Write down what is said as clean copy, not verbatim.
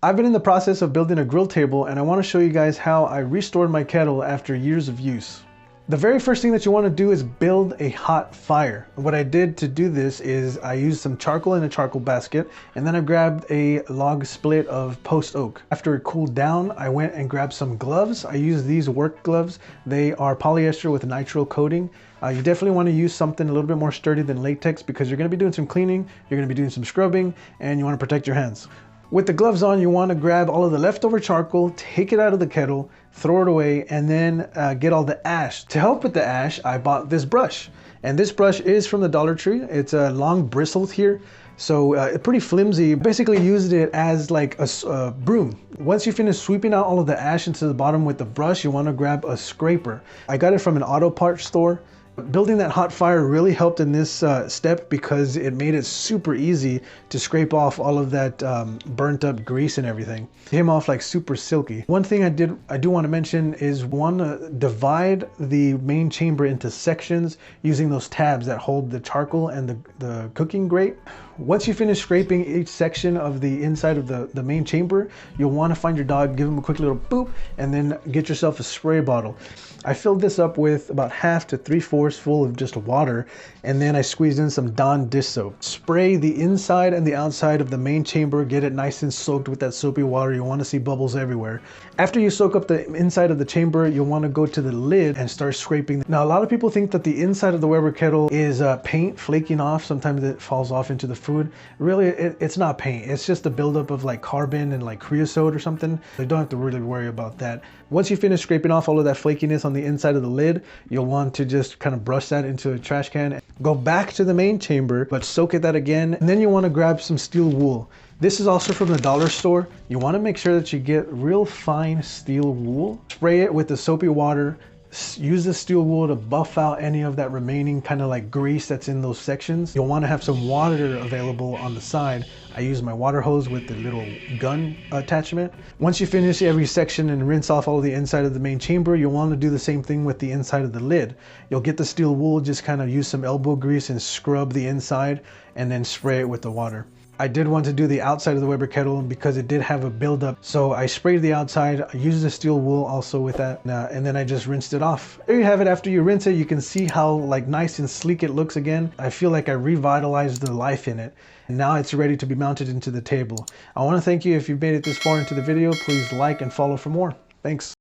I've been in the process of building a grill table and I want to show you guys how I restored my kettle after years of use. The very first thing that you want to do is build a hot fire. What I did to do this is I used some charcoal in a charcoal basket and then I grabbed a log split of post oak. After it cooled down, I went and grabbed some gloves. I used these work gloves. They are polyester with a nitrile coating. You definitely want to use something a little bit more sturdy than latex because you're going to be doing some cleaning, you're going to be doing some scrubbing, and you want to protect your hands. With the gloves on, you want to grab all of the leftover charcoal, take it out of the kettle, throw it away, and then get all the ash. To help with the ash, I bought this brush. And this brush is from the Dollar Tree. It's a long bristles here, so it's pretty flimsy. Basically used it as like a broom. Once you finish sweeping out all of the ash into the bottom with the brush, you want to grab a scraper. I got it from an auto parts store. Building that hot fire really helped in this step because it made it super easy to scrape off all of that burnt up grease and everything. It came off like super silky. One thing I do want to mention is divide the main chamber into sections using those tabs that hold the charcoal and the cooking grate. Once you finish scraping each section of the inside of the main chamber, you'll want to find your dog, give him a quick little boop, and then get yourself a spray bottle. I filled this up with about half to 3/4 full of just water, and then I squeezed in some Dawn dish soap. Spray the inside and the outside of the main chamber, get it nice and soaked with that soapy water. You want to see bubbles everywhere. After you soak up the inside of the chamber, you'll want to go to the lid and start scraping. Now, a lot of people think that the inside of the Weber Kettle is paint flaking off. Sometimes it falls off into the food. Really, it's not paint. It's just a buildup of like carbon and like creosote or something. So you don't have to really worry about that. Once you finish scraping off all of that flakiness on the inside of the lid, you'll want to just kind of brush that into a trash can. Go back to the main chamber, but soak that again. And then you want to grab some steel wool. This is also from the dollar store. You want to make sure that you get real fine steel wool. Spray it with the soapy water. Use the steel wool to buff out any of that remaining kind of like grease that's in those sections. You'll want to have some water available on the side. I use my water hose with the little gun attachment. Once you finish every section and rinse off all of the inside of the main chamber, you'll want to do the same thing with the inside of the lid. You'll get the steel wool, just kind of use some elbow grease and scrub the inside and then spray it with the water. I did want to do the outside of the Weber Kettle because it did have a buildup. So I sprayed the outside, I used the steel wool also with that, and then I just rinsed it off. There you have it. After you rinse it, you can see how like nice and sleek it looks again. I feel like I revitalized the life in it. And now it's ready to be mounted into the table. I want to thank you if you've made it this far into the video. Please like and follow for more. Thanks.